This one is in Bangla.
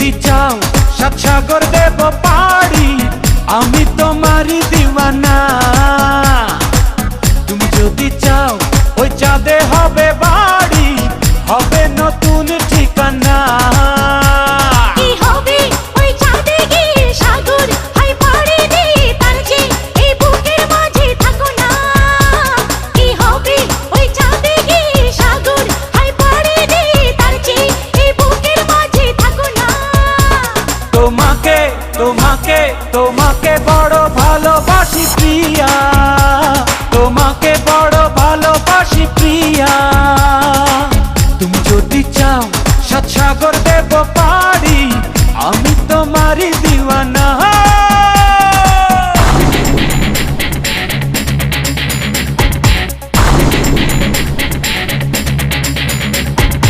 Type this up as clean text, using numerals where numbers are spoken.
যদি চাও সাত সাগর দেব পাড়ি, আমি তোমারই দিওয়ানা। তুমি যদি চাও ওই চাঁদে হবে বাড়ি, হবে নতুন ঠিকানা। তোমাকে তোমাকে তোমাকে বড় ভালোবাসি প্রিয়া, তোমাকে বড় ভালোবাসি প্রিয়া। তুমি যদি চাও সাত সাগর দেব পাড়ি, আমি তোমারই দিওয়ানা।